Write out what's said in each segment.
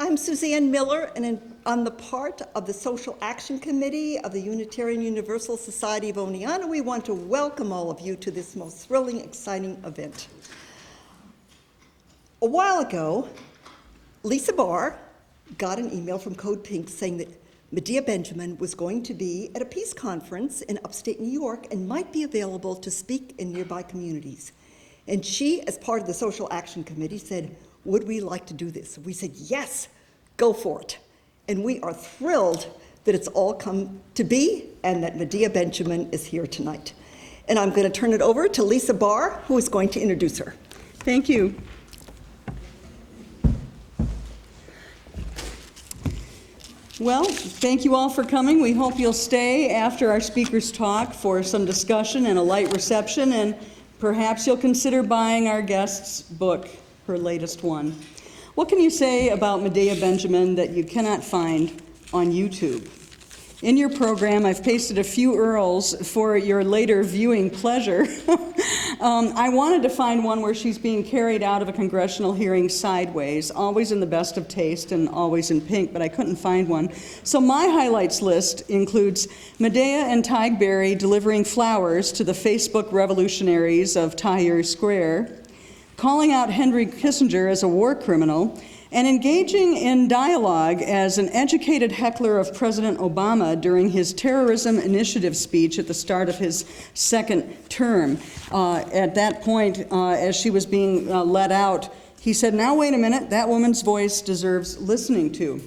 I'm Suzanne Miller, and on the part of the Social Action Committee of the Unitarian Universalist Society of Oneonta, we want to welcome all of you to this most thrilling, exciting event. A while ago, Lisa Barr got an email from Code Pink saying that Medea Benjamin was going to be at a peace conference in upstate New York and might be available to speak in nearby communities. And she, as part of the Social Action Committee, said, would we like to do this? We said, yes, go for it. And we are thrilled that it's all come to be and that Medea Benjamin is here tonight. And I'm going to turn it over to Lisa Barr, who is going to introduce her. Thank you. Well, thank you all for coming. We hope you'll stay after our speakers talk for some discussion and a light reception, and perhaps you'll consider buying our guest's book, her latest one. What can you say about Medea Benjamin that you cannot find on YouTube? In your program, I've pasted a few URLs for your later viewing pleasure. I wanted to find one where she's being carried out of a congressional hearing sideways, always in the best of taste and always in pink, but I couldn't find one. So my highlights list includes Medea and Tig Berry delivering flowers to the Facebook revolutionaries of Tahrir Square, calling out Henry Kissinger as a war criminal, and engaging in dialogue as an educated heckler of President Obama during his terrorism initiative speech at the start of his second term. At that point, as she was being let out, he said, now wait a minute, that woman's voice deserves listening to.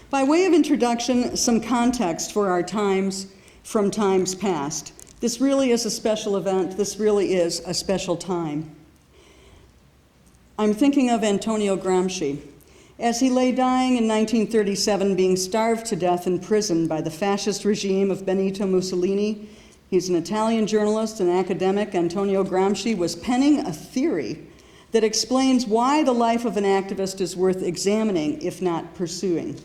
By way of introduction, some context for our times from times past. This really is a special event. This really is a special time. I'm thinking of Antonio Gramsci. As he lay dying in 1937, being starved to death in prison by the fascist regime of Benito Mussolini, he's an Italian journalist and academic. Antonio Gramsci was penning a theory that explains why the life of an activist is worth examining, if not pursuing.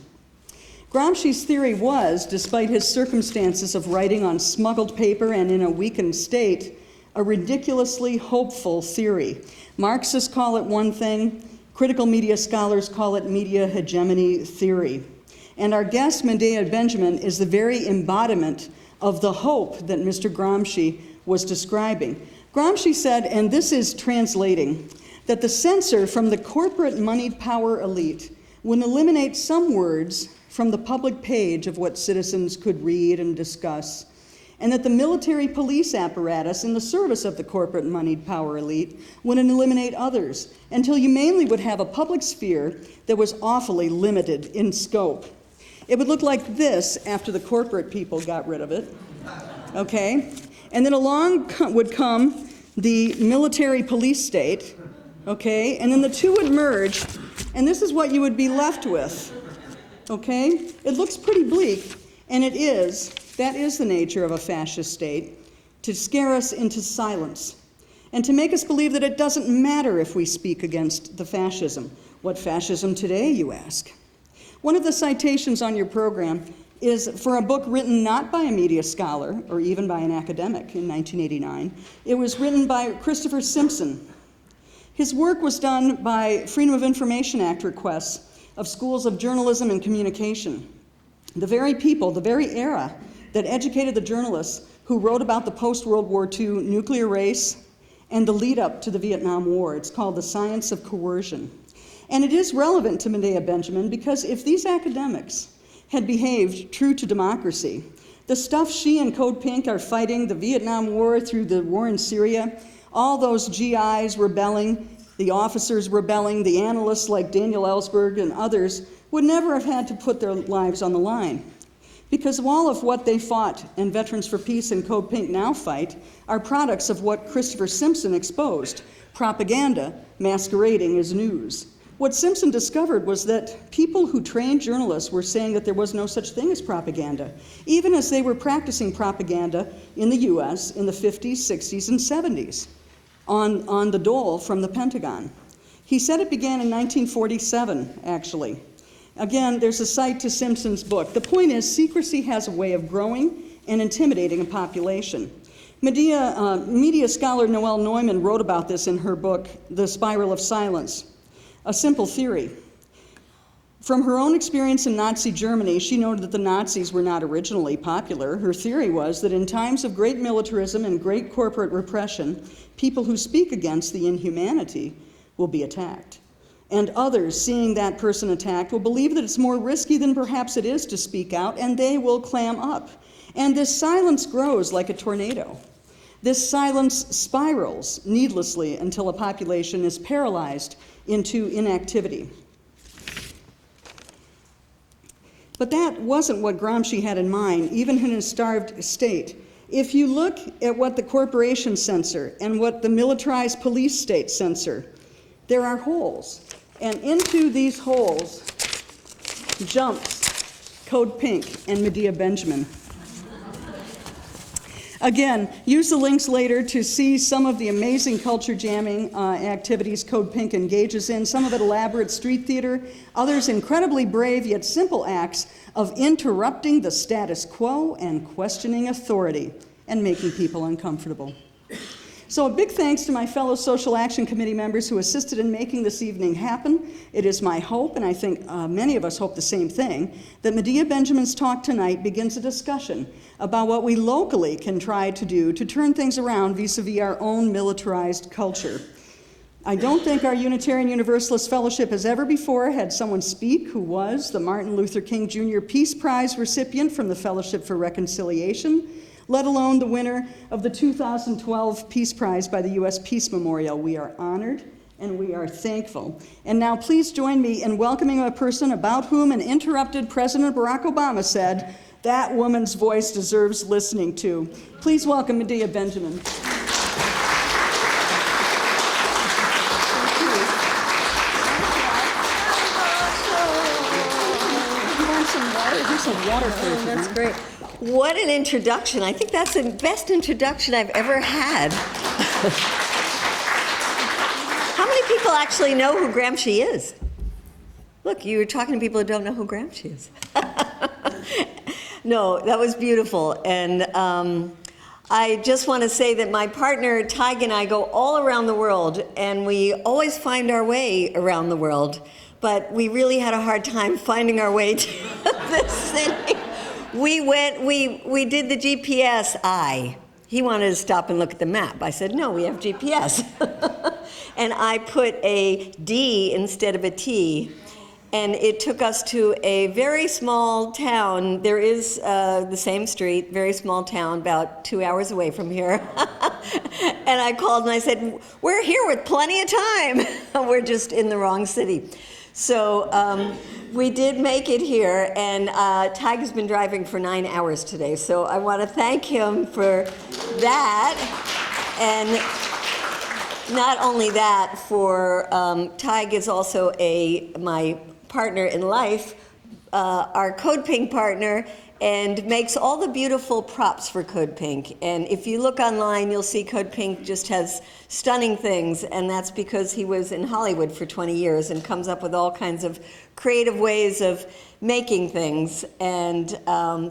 Gramsci's theory was, despite his circumstances of writing on smuggled paper and in a weakened state, a ridiculously hopeful theory. Marxists call it one thing, critical media scholars call it media hegemony theory. And our guest, Medea Benjamin, is the very embodiment of the hope that Mr. Gramsci was describing. Gramsci said, and this is translating, that the censor from the corporate moneyed power elite would eliminate some words from the public page of what citizens could read and discuss, and that the military police apparatus in the service of the corporate moneyed power elite would eliminate others, until you mainly would have a public sphere that was awfully limited in scope. It would look like this after the corporate people got rid of it, okay? And then along would come the military police state, okay? And then the two would merge, and this is what you would be left with, okay? It looks pretty bleak, and it is. That is the nature of a fascist state, to scare us into silence and to make us believe that it doesn't matter if we speak against the fascism. What fascism today, you ask? One of the citations on your program is for a book written not by a media scholar or even by an academic in 1989. It was written by Christopher Simpson. His work was done by Freedom of Information Act requests of schools of journalism and communication. The very people, the very era that educated the journalists who wrote about the post-World War II nuclear race and the lead up to the Vietnam War. It's called The Science of Coercion. And it is relevant to Medea Benjamin because if these academics had behaved true to democracy, the stuff she and Code Pink are fighting, the Vietnam War through the war in Syria, all those GIs rebelling, the officers rebelling, the analysts like Daniel Ellsberg and others would never have had to put their lives on the line. Because all of what they fought and Veterans for Peace and Code Pink now fight are products of what Christopher Simpson exposed, propaganda masquerading as news. What Simpson discovered was that people who trained journalists were saying that there was no such thing as propaganda, even as they were practicing propaganda in the US in the 50s, 60s, and 70s on the dole from the Pentagon. He said it began in 1947, actually. Again, there's a cite to Simpson's book. The point is, secrecy has a way of growing and intimidating a population. Media scholar Noelle Neumann wrote about this in her book, The Spiral of Silence. A simple theory. From her own experience in Nazi Germany, she noted that the Nazis were not originally popular. Her theory was that in times of great militarism and great corporate repression, people who speak against the inhumanity will be attacked. And others, seeing that person attacked, will believe that it's more risky than perhaps it is to speak out, and they will clam up. And this silence grows like a tornado. This silence spirals needlessly until a population is paralyzed into inactivity. But that wasn't what Gramsci had in mind, even in his starved state. If you look at what the corporations censor and what the militarized police state censor, there are holes. And into these holes jumps Code Pink and Medea Benjamin. Again, use the links later to see some of the amazing culture jamming activities Code Pink engages in, some of it elaborate street theater, others incredibly brave yet simple acts of interrupting the status quo and questioning authority and making people uncomfortable. So a big thanks to my fellow Social Action Committee members who assisted in making this evening happen. It is my hope, and I think many of us hope the same thing, that Medea Benjamin's talk tonight begins a discussion about what we locally can try to do to turn things around vis-a-vis our own militarized culture. I don't think our Unitarian Universalist Fellowship has ever before had someone speak who was the Martin Luther King Jr. Peace Prize recipient from the Fellowship for Reconciliation, let alone the winner of the 2012 Peace Prize by the U.S. Peace Memorial. We are honored and we are thankful. And now please join me in welcoming a person about whom an interrupted President Barack Obama said, "That woman's voice deserves listening to." Please welcome Medea Benjamin. Some water for you. That's great. What an introduction. I think that's the best introduction I've ever had. How many people actually know who Gramsci is? Look, you were talking to people who don't know who Gramsci is. No, that was beautiful. And I just want to say that my partner, Tig, and I go all around the world, and we always find our way around the world. But we really had a hard time finding our way to this city. We did the GPS. He wanted to stop and look at the map. I said, no, we have GPS. And I put a D instead of a T. And it took us to a very small town. There is the same street, very small town, about 2 hours away from here. And I called and I said, we're here with plenty of time. We're just in the wrong city. So we did make it here, and Tig has been driving for 9 hours today, so I want to thank him for that. And not only that, for Tig is also my partner in life, our Code Pink partner, and makes all the beautiful props for Code Pink. And if you look online, you'll see Code Pink just has stunning things, and that's because he was in Hollywood for 20 years and comes up with all kinds of creative ways of making things. And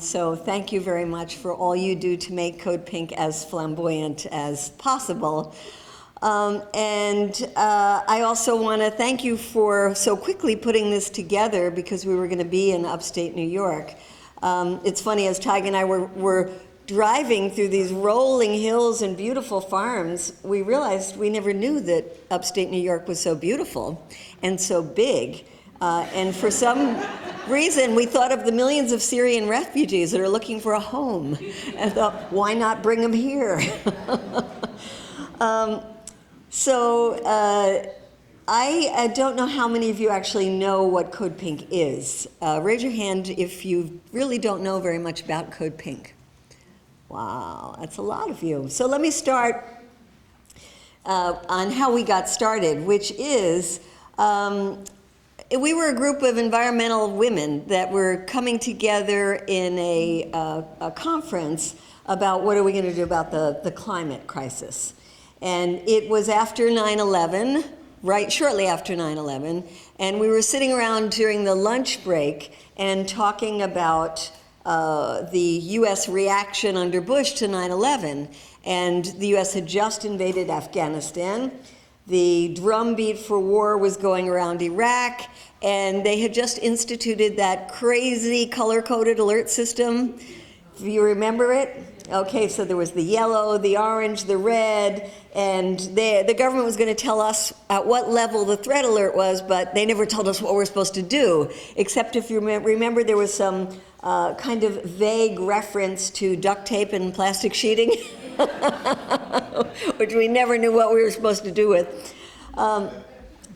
so thank you very much for all you do to make Code Pink as flamboyant as possible. I also want to thank you for so quickly putting this together, because we were going to be in upstate New York. It's funny, as Tig and I were driving through these rolling hills and beautiful farms, we realized we never knew that upstate New York was so beautiful and so big. And for some reason, we thought of the millions of Syrian refugees that are looking for a home, and thought, why not bring them here? I don't know how many of you actually know what Code Pink is. Raise your hand if you really don't know very much about Code Pink. Wow, that's a lot of you. So let me start on how we got started, which is we were a group of environmental women that were coming together in a conference about what are we going to do about the climate crisis. And it was after 9/11. Right shortly after 9/11, and we were sitting around during the lunch break and talking about the U.S. reaction under Bush to 9/11. And the U.S. had just invaded Afghanistan. The drumbeat for war was going around Iraq, and they had just instituted that crazy color-coded alert system. Do you remember it? Okay, so there was the yellow, the orange, the red, and the government was going to tell us at what level the threat alert was, but they never told us what we're supposed to do, except if you remember there was some kind of vague reference to duct tape and plastic sheeting, which we never knew what we were supposed to do with.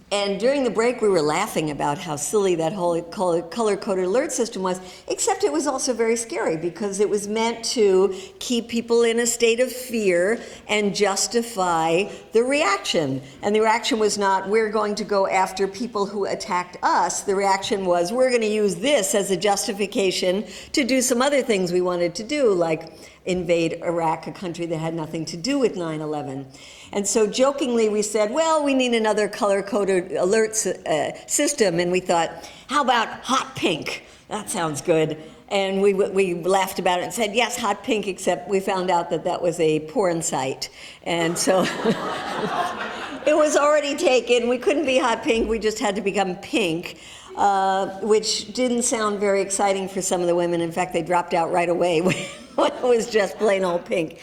And during the break, we were laughing about how silly that whole color-coded alert system was, except it was also very scary because it was meant to keep people in a state of fear and justify the reaction. And the reaction was not, we're going to go after people who attacked us. The reaction was, we're going to use this as a justification to do some other things we wanted to do, like invade Iraq, a country that had nothing to do with 9/11. And so jokingly we said, well, we need another color-coded alert system. And we thought, how about hot pink? That sounds good. And we laughed about it and said, yes, hot pink, except we found out that that was a porn site. And so it was already taken. We couldn't be hot pink. We just had to become pink, which didn't sound very exciting for some of the women. In fact, they dropped out right away when it was just plain old pink.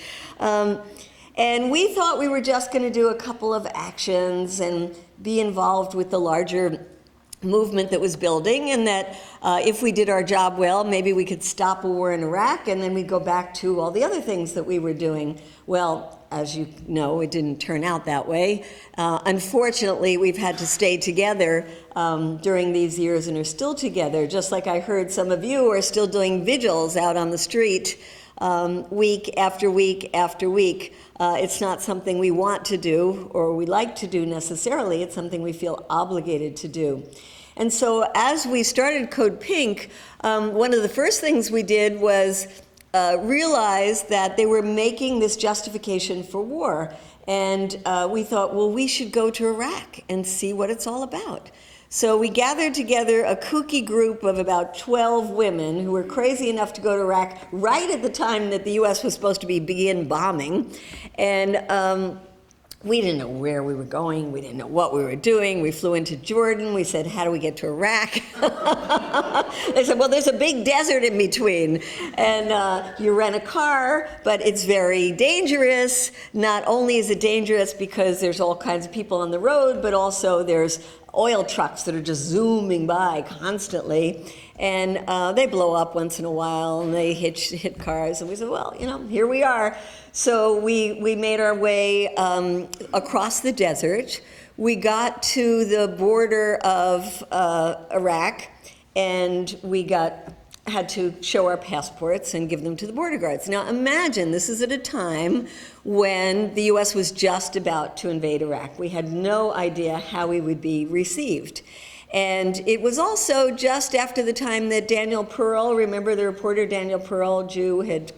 And we thought we were just going to do a couple of actions and be involved with the larger movement that was building, and that if we did our job well, maybe we could stop a war in Iraq, and then we'd go back to all the other things that we were doing. Well, as you know, it didn't turn out that way. Unfortunately, we've had to stay together during these years and are still together, just like I heard some of you are still doing vigils out on the street week after week after week. It's not something we want to do or we like to do necessarily. It's something we feel obligated to do. And so as we started Code Pink, one of the first things we did was realize that they were making this justification for war. And we thought, well, we should go to Iraq and see what it's all about. So we gathered together a kooky group of about 12 women who were crazy enough to go to Iraq right at the time that the U.S. was supposed to begin bombing. And we didn't know where we were going. We didn't know what we were doing. We flew into Jordan. We said, how do we get to Iraq? They said, well, there's a big desert in between. And you rent a car, but it's very dangerous. Not only is it dangerous because there's all kinds of people on the road, but also there's oil trucks that are just zooming by constantly. And they blow up once in a while, and they hit cars. And we said, well, here we are. So we made our way across the desert. We got to the border of Iraq, and we had to show our passports and give them to the border guards. Now imagine, this is at a time when the U.S. was just about to invade Iraq. We had no idea how we would be received. And it was also just after the time that Daniel Pearl, remember the reporter Daniel Pearl, Jew, had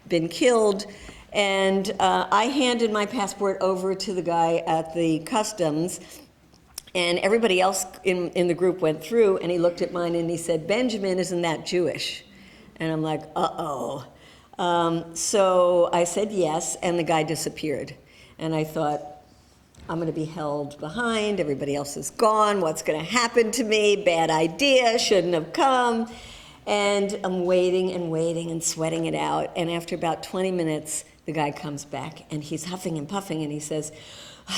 been killed. And I handed my passport over to the guy at the customs, and everybody else in the group went through, and he looked at mine and he said, Benjamin, isn't that Jewish? And I'm like, uh-oh. So I said yes, and the guy disappeared. And I thought, I'm going to be held behind, everybody else is gone, what's going to happen to me? Bad idea, shouldn't have come. And I'm waiting and waiting and sweating it out, and after about 20 minutes, the guy comes back, and he's huffing and puffing, and he says,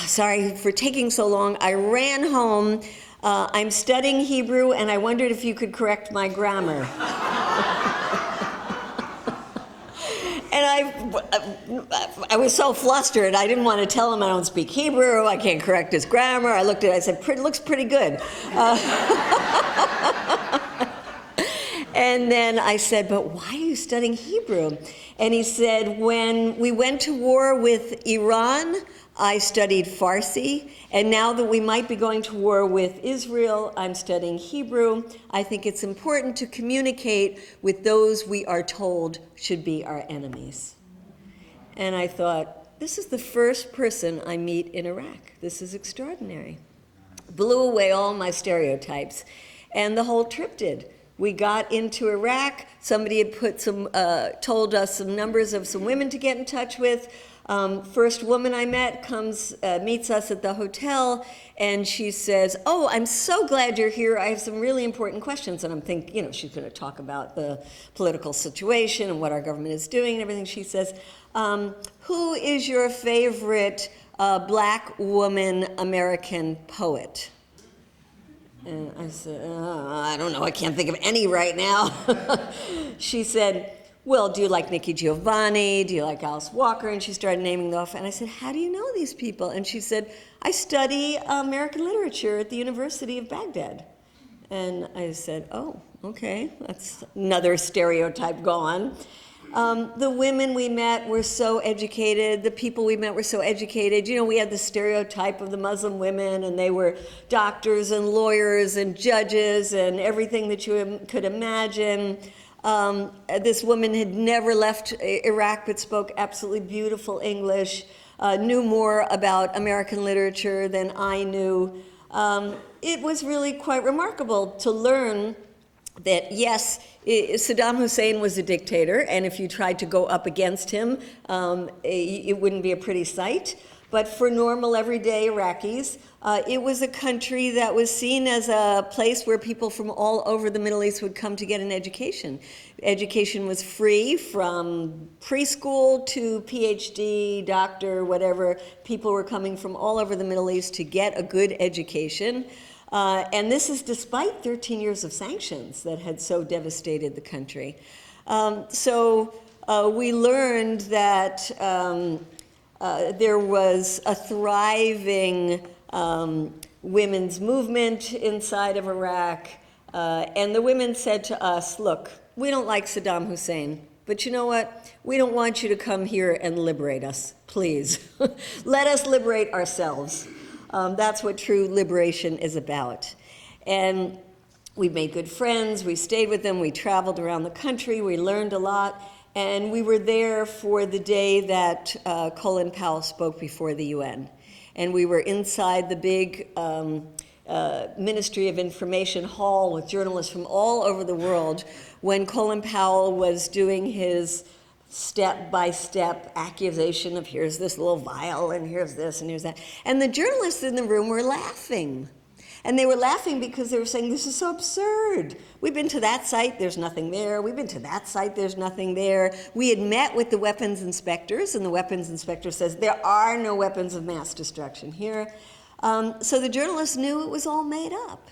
sorry for taking so long. I ran home. I'm studying Hebrew, and I wondered if you could correct my grammar. And I was so flustered. I didn't want to tell him I don't speak Hebrew. I can't correct his grammar. I looked at it. I said, it looks pretty good. And then I said, but why are you studying Hebrew? And he said, when we went to war with Iran, I studied Farsi. And now that we might be going to war with Israel, I'm studying Hebrew. I think it's important to communicate with those we are told should be our enemies. And I thought, this is the first person I meet in Iraq. This is extraordinary. Blew away all my stereotypes. And the whole trip did. We got into Iraq. Somebody had told us some numbers of some women to get in touch with. First woman I met meets us at the hotel, and she says, "Oh, I'm so glad you're here. I have some really important questions." And I'm thinking, she's going to talk about the political situation and what our government is doing and everything. She says, "Who is your favorite black woman American poet?" And I said, "I don't know, I can't think of any right now." She said, "Well, do you like Nikki Giovanni? Do you like Alice Walker?" And she started naming them off. And I said, "How do you know these people?" And she said, "I study American literature at the University of Baghdad." And I said, "Oh, okay, that's another stereotype gone." The women we met were so educated. The people we met were so educated. We had the stereotype of the Muslim women, and they were doctors and lawyers and judges and everything that you could imagine. This woman had never left Iraq but spoke absolutely beautiful English, knew more about American literature than I knew. It was really quite remarkable to learn that, yes, Saddam Hussein was a dictator, and if you tried to go up against him, it wouldn't be a pretty sight. But for normal, everyday Iraqis, it was a country that was seen as a place where people from all over the Middle East would come to get an education. Education was free from preschool to PhD, doctor, whatever. People were coming from all over the Middle East to get a good education. And this is despite 13 years of sanctions that had so devastated the country. So we learned that there was a thriving women's movement inside of Iraq. And the women said to us, "Look, we don't like Saddam Hussein, but you know what? We don't want you to come here and liberate us, please. Let us liberate ourselves." That's what true liberation is about. And we made good friends, we stayed with them, we traveled around the country, we learned a lot, and we were there for the day that Colin Powell spoke before the UN. And we were inside the big Ministry of Information hall with journalists from all over the world when Colin Powell was doing his step-by-step accusation of here's this little vial and here's this and here's that. And the journalists in the room were laughing. And they were laughing because they were saying, "This is so absurd. We've been to that site, there's nothing there. We've been to that site, there's nothing there." We had met with the weapons inspectors, and the weapons inspector says, "There are no weapons of mass destruction here." So the journalists knew it was all made up.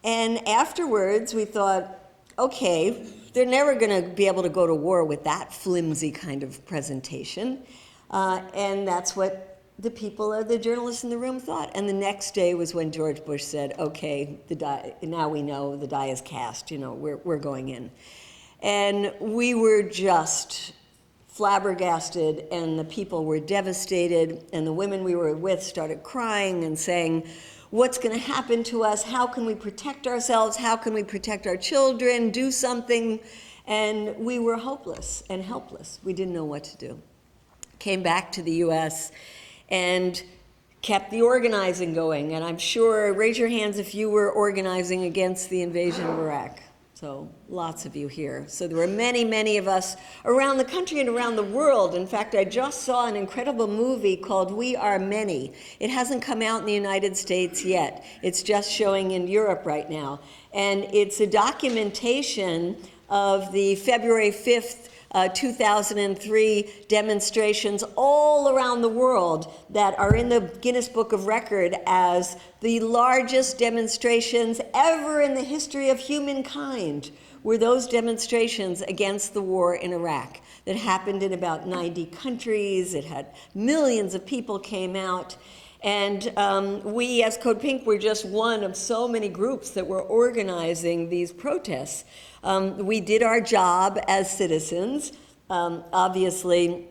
And afterwards, we thought, okay, they're never going to be able to go to war with that flimsy kind of presentation. And that's what the journalists in the room thought. And the next day was when George Bush said, "Okay, now we know the die is cast, we're going in." And we were just flabbergasted, and the people were devastated, and the women we were with started crying and saying, "What's going to happen to us? How can we protect ourselves? How can we protect our children? Do something." And we were hopeless and helpless. We didn't know what to do. Came back to the U.S. and kept the organizing going. And I'm sure, raise your hands if you were organizing against the invasion of Iraq. So lots of you here. So there were many, many of us around the country and around the world. In fact, I just saw an incredible movie called We Are Many. It hasn't come out in the United States yet. It's just showing in Europe right now. And it's a documentation of the February 5th 2003 demonstrations all around the world that are in the Guinness Book of Record as the largest demonstrations ever in the history of humankind. Were those demonstrations against the war in Iraq that happened in about 90 countries. It had millions of people came out. And we, as Code Pink, were just one of so many groups that were organizing these protests. We did our job as citizens. Obviously,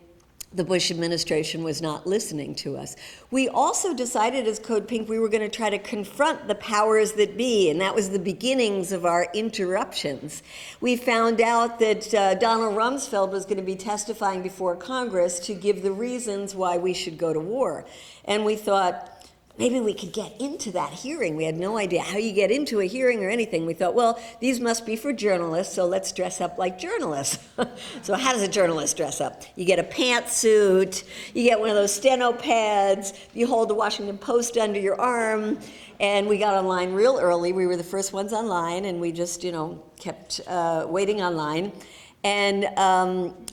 the Bush administration was not listening to us. We also decided as Code Pink we were going to try to confront the powers that be, and that was the beginnings of our interruptions. We found out that Donald Rumsfeld was going to be testifying before Congress to give the reasons why we should go to war. And we thought, maybe we could get into that hearing. We had no idea how you get into a hearing or anything. We thought, well, these must be for journalists, so let's dress up like journalists. So how does a journalist dress up? You get a pantsuit, you get one of those steno pads, you hold the Washington Post under your arm, and we got online real early. We were the first ones online, and we just, kept waiting online. And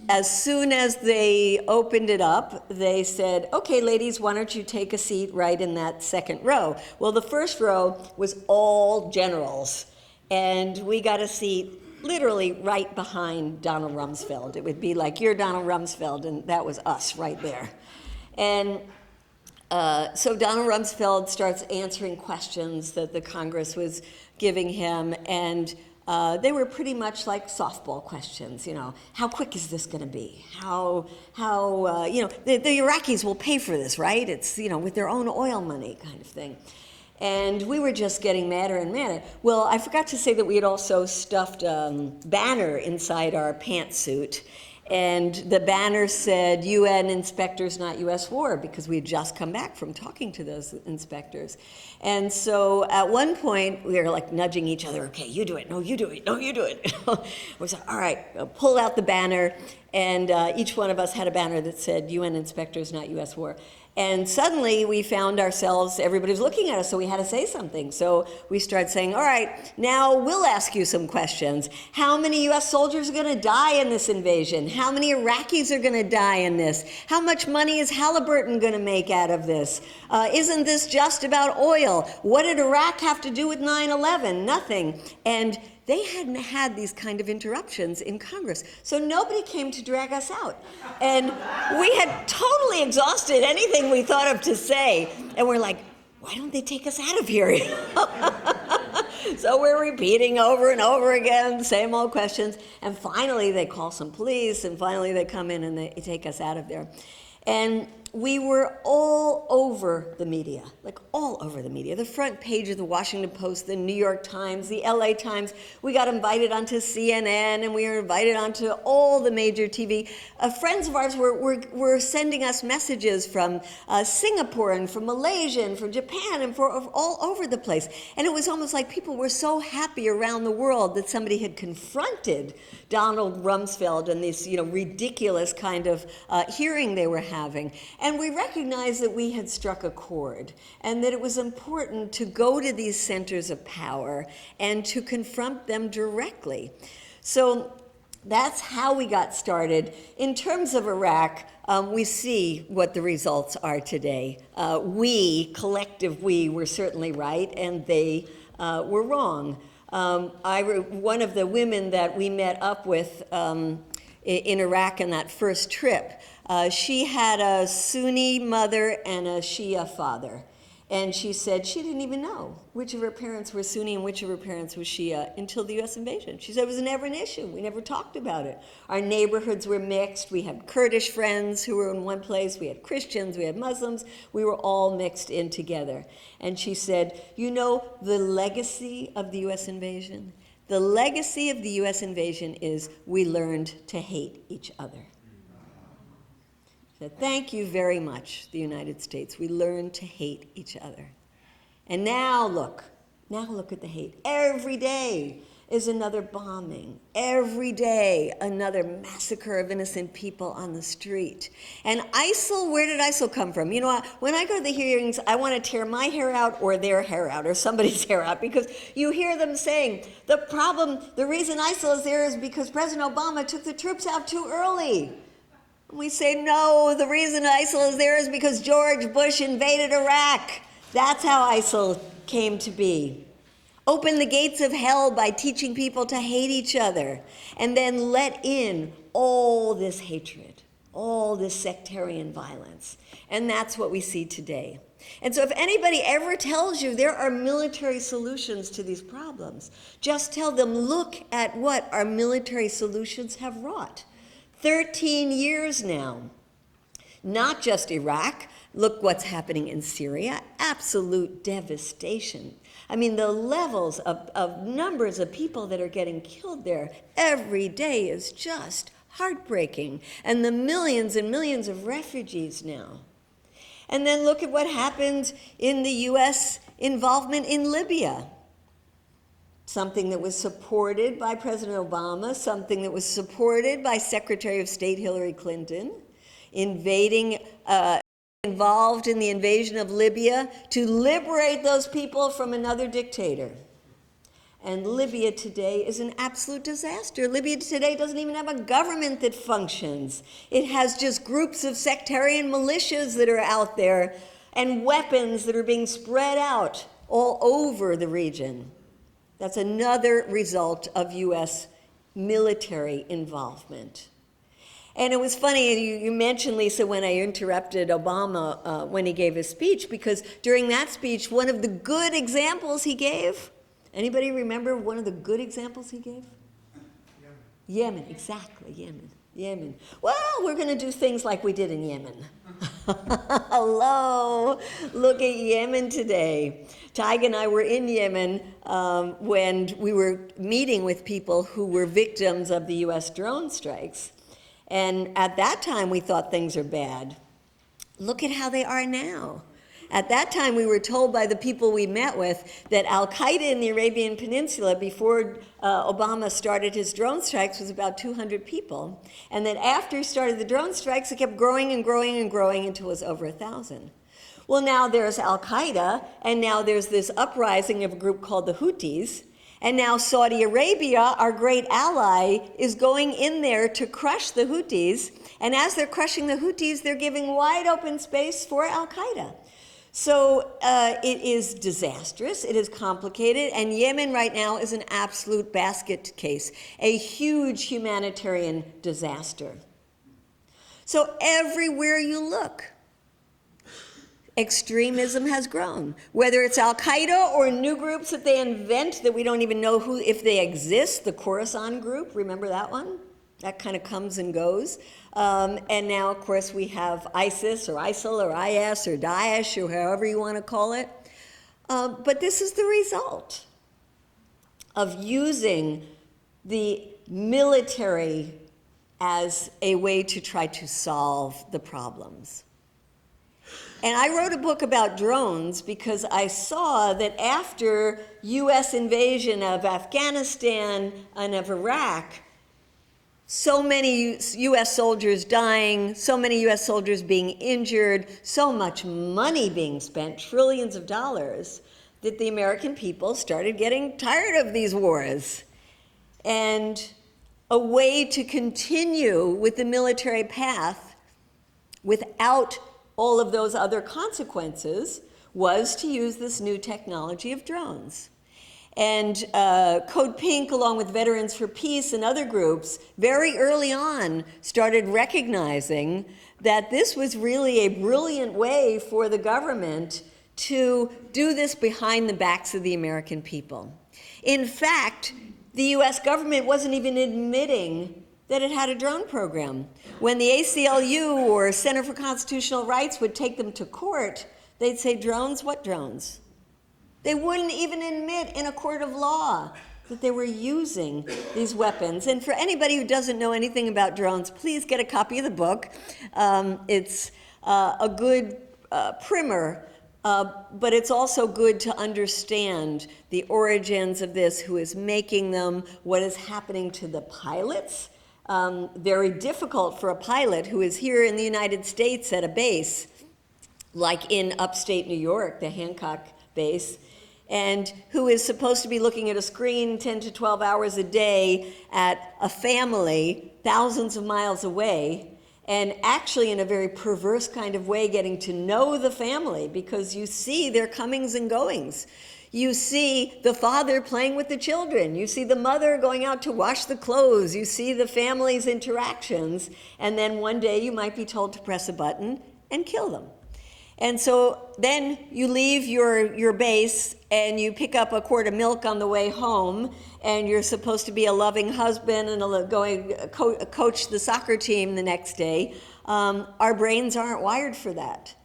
as soon as they opened it up, they said, okay, ladies, why don't you take a seat right in that second row? Well, the first row was all generals, and we got a seat literally right behind Donald Rumsfeld. It would be like, you're Donald Rumsfeld, and that was us right there. And so Donald Rumsfeld starts answering questions that the Congress was giving him, and they were pretty much like softball questions. How quick is this going to be? How the Iraqis will pay for this, right? It's with their own oil money, kind of thing. And we were just getting madder and madder. Well, I forgot to say that we had also stuffed a banner inside our pantsuit. And the banner said, UN inspectors, not US war, because we had just come back from talking to those inspectors. And so at one point, we were like nudging each other, okay, you do it, no, you do it, no, you do it. We said, all right, pull out the banner, and each one of us had a banner that said, UN inspectors, not US war. And suddenly we found ourselves, everybody was looking at us, so we had to say something. So we started saying, all right, now we'll ask you some questions. How many US soldiers are going to die in this invasion? How many Iraqis are going to die in this? How much money is Halliburton going to make out of this? Isn't this just about oil? What did Iraq have to do with 9/11? Nothing. And they hadn't had these kind of interruptions in Congress. So nobody came to drag us out. And we had totally exhausted anything we thought of to say. And we're like, why don't they take us out of here? So we're repeating over and over again, the same old questions. And finally they call some police, and finally they come in and they take us out of there. And we were all over the media, like all over the media. The front page of the Washington Post, the New York Times, the LA Times. We got invited onto CNN, and we were invited onto all the major TV. Friends of ours were sending us messages from Singapore and from Malaysia and from Japan and from all over the place. And it was almost like people were so happy around the world that somebody had confronted Donald Rumsfeld and this, ridiculous kind of hearing they were having. And we recognized that we had struck a chord, and that it was important to go to these centers of power and to confront them directly. So that's how we got started. In terms of Iraq, we see what the results are today. Collective we, were certainly right, and they were wrong. One of the women that we met up with in Iraq in that first trip, she had a Sunni mother and a Shia father. And she said she didn't even know which of her parents were Sunni and which of her parents was Shia until the U.S. invasion. She said it was never an issue. We never talked about it. Our neighborhoods were mixed. We had Kurdish friends who were in one place. We had Christians. We had Muslims. We were all mixed in together. And she said, the legacy of the U.S. invasion? The legacy of the U.S. invasion is we learned to hate each other. So thank you very much, the United States. We learned to hate each other. And now look at the hate. Every day is another bombing. Every day, another massacre of innocent people on the street. And ISIL, where did ISIL come from? When I go to the hearings, I want to tear my hair out or their hair out or somebody's hair out, because you hear them saying, the reason ISIL is there is because President Obama took the troops out too early. We say, no, the reason ISIL is there is because George Bush invaded Iraq. That's how ISIL came to be. Open the gates of hell by teaching people to hate each other, and then let in all this hatred, all this sectarian violence. And that's what we see today. And so if anybody ever tells you there are military solutions to these problems, just tell them, look at what our military solutions have wrought. 13 years now. Not just Iraq. Look what's happening in Syria. Absolute devastation. I mean, the levels of numbers of people that are getting killed there every day is just heartbreaking. And the millions and millions of refugees now. And then look at what happened in the U.S. involvement in Libya. Something that was supported by President Obama, something that was supported by Secretary of State Hillary Clinton, involved in the invasion of Libya to liberate those people from another dictator. And Libya today is an absolute disaster. Libya today doesn't even have a government that functions. It has just groups of sectarian militias that are out there and weapons that are being spread out all over the region. That's another result of U.S. military involvement. And it was funny, you mentioned, Lisa, when I interrupted Obama when he gave his speech, because during that speech, one of the good examples he gave, anybody remember one of the good examples he gave? Yemen, exactly, Yemen. Well, we're going to do things like we did in Yemen. Hello, look at Yemen today. Tig and I were in Yemen when we were meeting with people who were victims of the U.S. drone strikes. And at that time, we thought things are bad. Look at how they are now. At that time, we were told by the people we met with that Al-Qaeda in the Arabian Peninsula, before Obama started his drone strikes, was about 200 people. And that after he started the drone strikes, it kept growing and growing and growing until it was over 1,000. Well, now there's Al-Qaeda, and now there's this uprising of a group called the Houthis. And now Saudi Arabia, our great ally, is going in there to crush the Houthis. And as they're crushing the Houthis, they're giving wide open space for Al-Qaeda. So it is disastrous, it is complicated, and Yemen right now is an absolute basket case, a huge humanitarian disaster. So everywhere you look, extremism has grown. Whether it's Al-Qaeda or new groups that they invent that we don't even know who, if they exist, the Khorasan group, remember that one? That kind of comes and goes. And now, of course, we have ISIS or ISIL or IS or Daesh or however you want to call it. But this is the result of using the military as a way to try to solve the problems. And I wrote a book about drones because I saw that after U.S. invasion of Afghanistan and of Iraq, so many U.S. soldiers dying, so many U.S. soldiers being injured, so much money being spent, trillions of dollars, that the American people started getting tired of these wars. And a way to continue with the military path without all of those other consequences was to use this new technology of drones. And Code Pink, along with Veterans for Peace and other groups, very early on started recognizing that this was really a brilliant way for the government to do this behind the backs of the American people. In fact, the US government wasn't even admitting that it had a drone program. When the ACLU or Center for Constitutional Rights would take them to court, they'd say, drones? What drones? They wouldn't even admit in a court of law that they were using these weapons. And for anybody who doesn't know anything about drones, please get a copy of the book. It's a good primer, but it's also good to understand the origins of this, who is making them, what is happening to the pilots. Very difficult for a pilot who is here in the United States at a base, like in upstate New York, the Hancock base, and who is supposed to be looking at a screen 10 to 12 hours a day at a family thousands of miles away, and actually in a very perverse kind of way getting to know the family, because you see their comings and goings. You see the father playing with the children. You see the mother going out to wash the clothes. You see the family's interactions. And then one day you might be told to press a button and kill them. And so then you leave your base and you pick up a quart of milk on the way home, and you're supposed to be a loving husband and coach the soccer team the next day. Our brains aren't wired for that.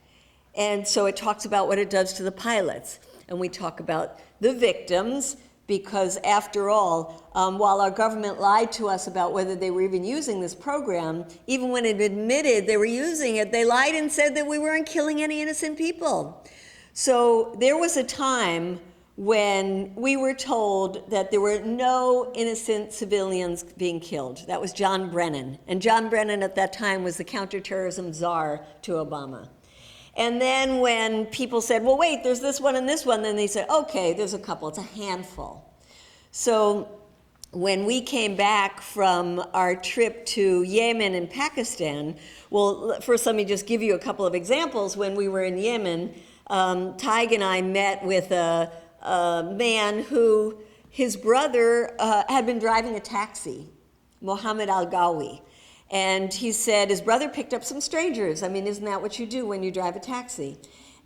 And so it talks about what it does to the pilots. And we talk about the victims because after all, while our government lied to us about whether they were even using this program, even when it admitted they were using it, they lied and said that we weren't killing any innocent people. So there was a time when we were told that there were no innocent civilians being killed. That was John Brennan. And John Brennan at that time was the counterterrorism czar to Obama. And then when people said, well, wait, there's this one and this one, then they said, okay, there's a couple, it's a handful. So when we came back from our trip to Yemen and Pakistan, well, first let me just give you a couple of examples. When we were in Yemen, Tig and I met with a man who, his brother had been driving a taxi, Mohammed Al-Gawi. And he said his brother picked up some strangers. I mean, isn't that what you do when you drive a taxi?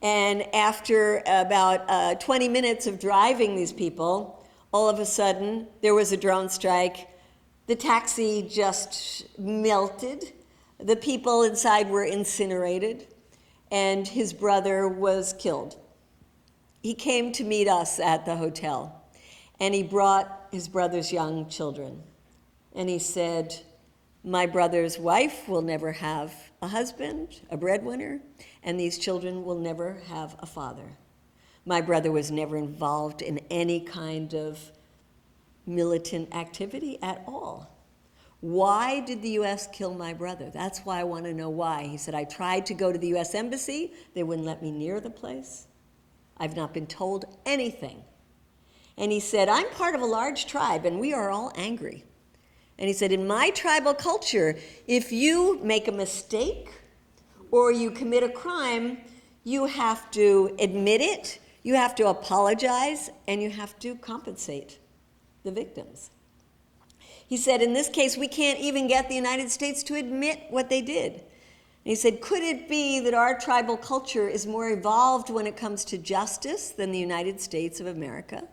And after about 20 minutes of driving these people, all of a sudden, there was a drone strike. The taxi just melted. The people inside were incinerated. And his brother was killed. He came to meet us at the hotel. And he brought his brother's young children. And he said, my brother's wife will never have a husband, a breadwinner, and these children will never have a father. My brother was never involved in any kind of militant activity at all. Why did the U.S. kill my brother? That's why I want to know why. He said, I tried to go to the U.S. Embassy. They wouldn't let me near the place. I've not been told anything. And he said, I'm part of a large tribe, and we are all angry. And he said, in my tribal culture, if you make a mistake or you commit a crime, you have to admit it, you have to apologize, and you have to compensate the victims. He said, in this case, we can't even get the United States to admit what they did. And he said, could it be that our tribal culture is more evolved when it comes to justice than the United States of America?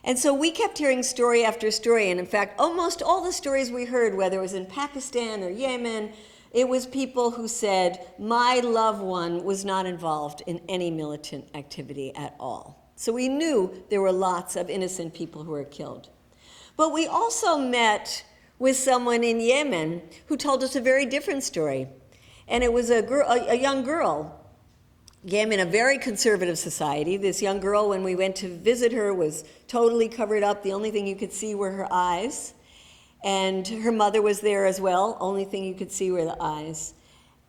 And so we kept hearing story after story, and in fact, almost all the stories we heard, whether it was in Pakistan or Yemen, it was people who said, my loved one was not involved in any militant activity at all. So we knew there were lots of innocent people who were killed. But we also met with someone in Yemen who told us a very different story. And it was a young girl. Yemen, a very conservative society. This young girl, when we went to visit her, was totally covered up. The only thing you could see were her eyes. And her mother was there as well. Only thing you could see were the eyes.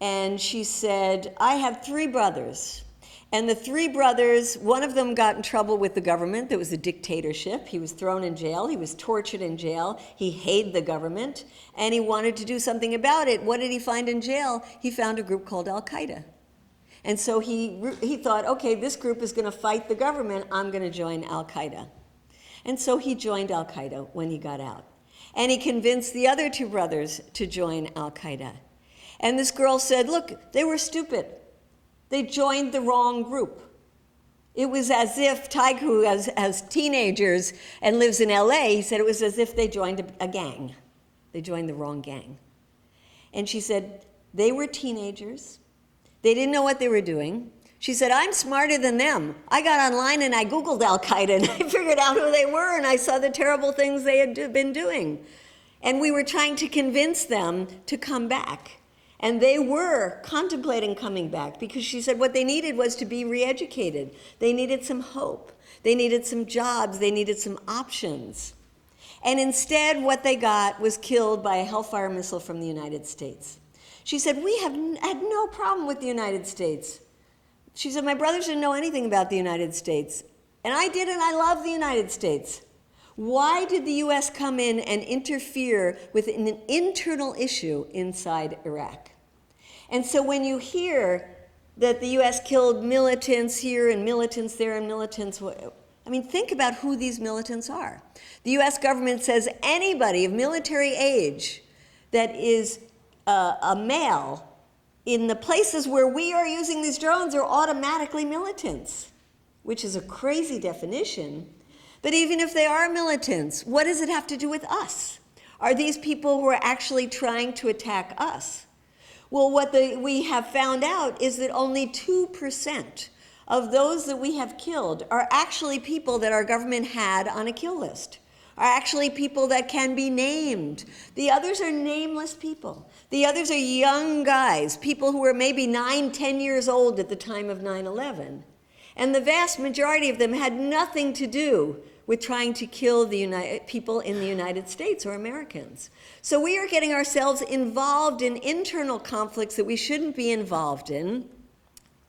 And she said, I have 3 brothers. And the 3 brothers, one of them got in trouble with the government. There was a dictatorship. He was thrown in jail. He was tortured in jail. He hated the government. And he wanted to do something about it. What did he find in jail? He found a group called Al-Qaeda. And so he thought, okay, this group is going to fight the government. I'm going to join Al-Qaeda. And so he joined Al-Qaeda when he got out. And he convinced the other 2 brothers to join Al-Qaeda. And this girl said, look, they were stupid. They joined the wrong group. It was as if Tig, who has teenagers and lives in LA, he said it was as if they joined a gang. They joined the wrong gang. And she said, they were teenagers. They didn't know what they were doing. She said, I'm smarter than them. I got online and I Googled Al-Qaeda and I figured out who they were and I saw the terrible things they had been doing. And we were trying to convince them to come back. And they were contemplating coming back because she said what they needed was to be re-educated. They needed some hope. They needed some jobs. They needed some options. And instead, what they got was killed by a Hellfire missile from the United States. She said, we have had no problem with the United States. She said, my brothers didn't know anything about the United States. And I did, and I love the United States. Why did the U.S. come in and interfere with an internal issue inside Iraq? And so when you hear that the U.S. killed militants here and militants there and militants, I mean, think about who these militants are. The U.S. government says anybody of military age that is a male in the places where we are using these drones are automatically militants, which is a crazy definition. But even if they are militants, what does it have to do with us? Are these people who are actually trying to attack us? Well, what we have found out is that only 2% of those that we have killed are actually people that our government had on a kill list, are actually people that can be named. The others are nameless people. The others are young guys, people who were maybe 9, 10 years old at the time of 9/11. And the vast majority of them had nothing to do with trying to kill the people in the United States or Americans. So we are getting ourselves involved in internal conflicts that we shouldn't be involved in,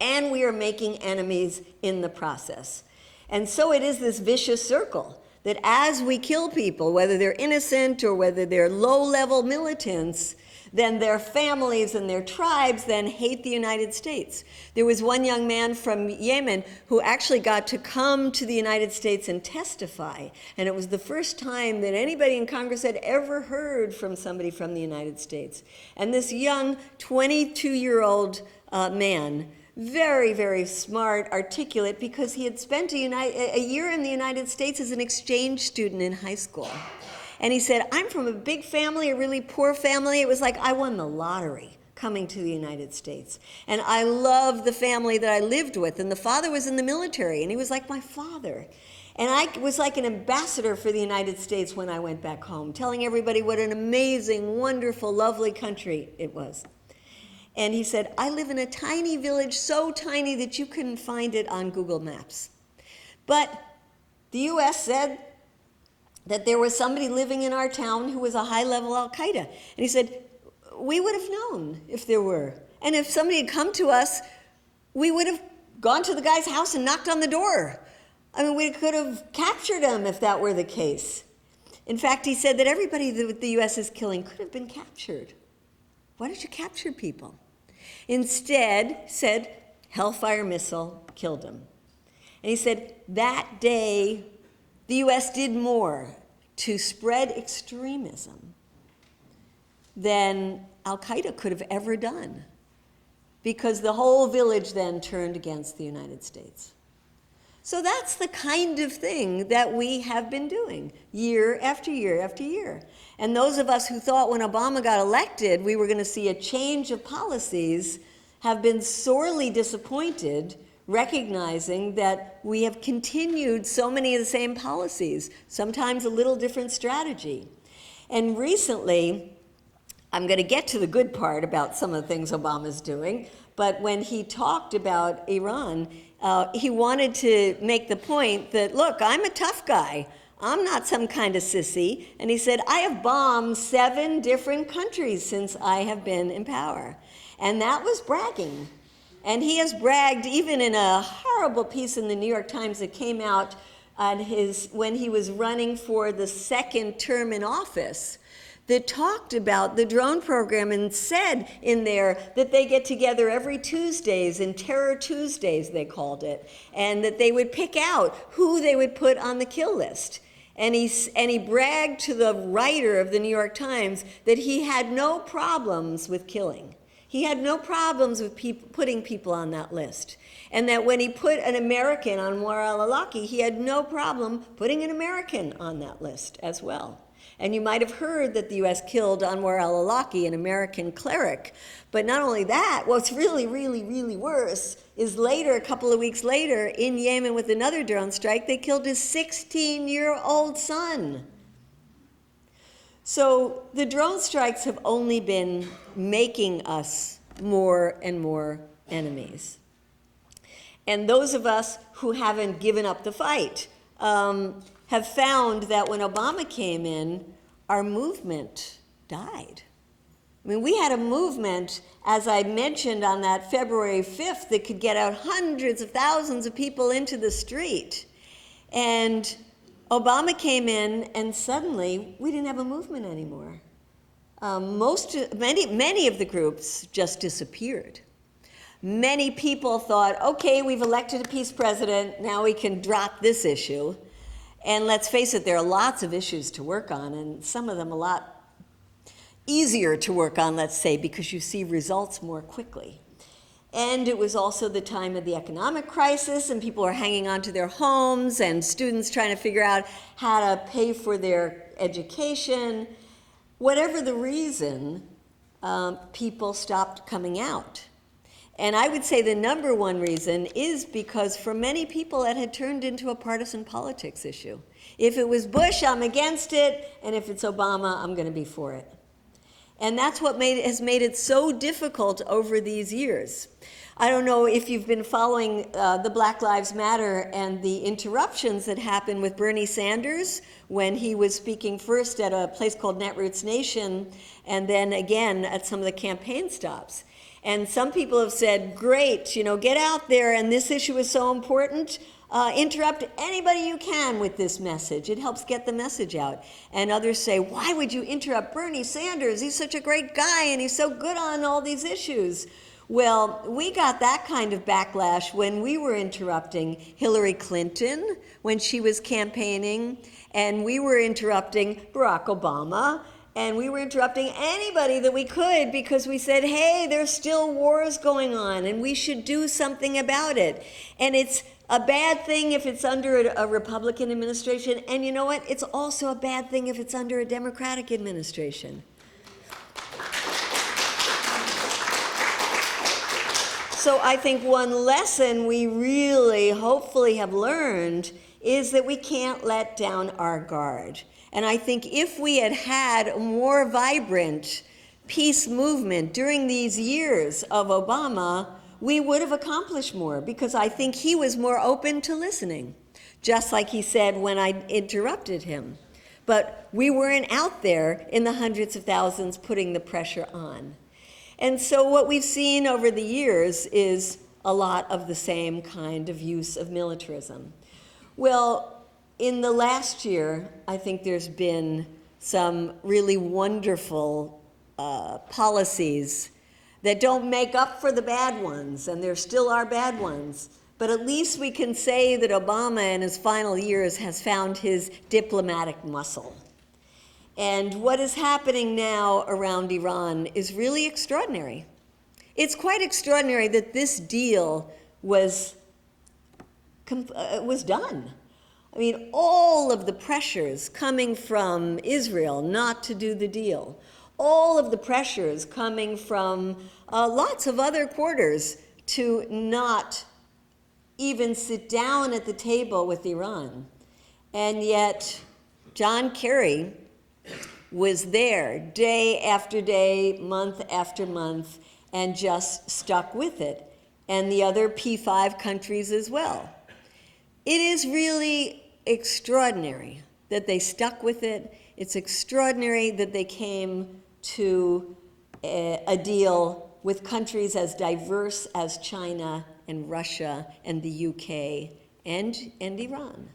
and we are making enemies in the process. And so it is this vicious circle that as we kill people, whether they're innocent or whether they're low-level militants, then their families and their tribes then hate the United States. There was one young man from Yemen who actually got to come to the United States and testify, and it was the first time that anybody in Congress had ever heard from somebody from the United States. And this young 22-year-old man, very, very smart, articulate, because he had spent a year in the United States as an exchange student in high school. And he said, I'm from a big family, a really poor family. It was like I won the lottery coming to the United States. And I loved the family that I lived with. And the father was in the military, and he was like my father. And I was like an ambassador for the United States when I went back home, telling everybody what an amazing, wonderful, lovely country it was. And he said, I live in a tiny village, so tiny that you couldn't find it on Google Maps. But the U.S. said that there was somebody living in our town who was a high-level al-Qaeda. And he said, we would have known if there were. And if somebody had come to us, we would have gone to the guy's house and knocked on the door. I mean, we could have captured him if that were the case. In fact, he said that everybody that the U.S. is killing could have been captured. Why did you capture people? Instead, said, Hellfire missile killed him. And he said, that day, the U.S. did more to spread extremism than al-Qaeda could have ever done, because the whole village then turned against the United States. So that's the kind of thing that we have been doing year after year after year. And those of us who thought when Obama got elected we were going to see a change of policies have been sorely disappointed, recognizing that we have continued so many of the same policies, sometimes a little different strategy. And recently, I'm going to get to the good part about some of the things Obama's doing, but when he talked about Iran, he wanted to make the point that, look, I'm a tough guy. I'm not some kind of sissy. And he said, I have bombed 7 different countries since I have been in power. And that was bragging. And he has bragged even in a horrible piece in the New York Times that came out on when he was running for the 2nd term in office, that talked about the drone program and said in there that they get together every Tuesdays, and Terror Tuesdays they called it, and that they would pick out who they would put on the kill list. And he bragged to the writer of the New York Times that he had no problems with killing. He had no problems with putting people on that list. And that when he put an American on Anwar al-Awlaki, he had no problem putting an American on that list as well. And you might have heard that the U.S. killed Anwar al-Awlaki, an American cleric. But not only that, what's really, really, really worse is later, a couple of weeks later, in Yemen with another drone strike, they killed his 16-year-old son. So the drone strikes have only been making us more and more enemies. And those of us who haven't given up the fight have found that when Obama came in, our movement died. I mean, we had a movement, as I mentioned, on that February 5th that could get out hundreds of thousands of people into the street. And Obama came in, and suddenly we didn't have a movement anymore. Many of the groups just disappeared. Many people thought, okay, we've elected a peace president, now we can drop this issue. And let's face it, there are lots of issues to work on, and some of them a lot easier to work on, let's say, because you see results more quickly. And it was also the time of the economic crisis, and people were hanging on to their homes, and students trying to figure out how to pay for their education. Whatever the reason, people stopped coming out. And I would say the number one reason is because for many people it had turned into a partisan politics issue. If it was Bush, I'm against it, and if it's Obama, I'm going to be for it. And that's what has made it so difficult over these years. I don't know if you've been following the Black Lives Matter and the interruptions that happened with Bernie Sanders when he was speaking first at a place called Netroots Nation and then again at some of the campaign stops. And some people have said, great, get out there, and this issue is so important. Interrupt anybody you can with this message. It helps get the message out. And others say, why would you interrupt Bernie Sanders? He's such a great guy, and he's so good on all these issues. Well, we got that kind of backlash when we were interrupting Hillary Clinton when she was campaigning, and we were interrupting Barack Obama, and we were interrupting anybody that we could because we said, hey, there's still wars going on, and we should do something about it. And it's a bad thing if it's under a Republican administration, and you know what? It's also a bad thing if it's under a Democratic administration. So I think one lesson we really hopefully have learned is that we can't let down our guard. And I think if we had had a more vibrant peace movement during these years of Obama, we would have accomplished more, because I think he was more open to listening, just like he said when I interrupted him. But we weren't out there in the hundreds of thousands putting the pressure on. And so what we've seen over the years is a lot of the same kind of use of militarism. Well, in the last year, I think there's been some really wonderful policies that don't make up for the bad ones, and there still are bad ones. But at least we can say that Obama in his final years has found his diplomatic muscle. And what is happening now around Iran is really extraordinary. It's quite extraordinary that this deal was done. I mean, all of the pressures coming from Israel not to do the deal, all of the pressures coming from lots of other quarters to not even sit down at the table with Iran. And yet, John Kerry was there day after day, month after month, and just stuck with it, and the other P5 countries as well. It is really extraordinary that they stuck with it. It's extraordinary that they came to a deal with countries as diverse as China and Russia and the UK and Iran.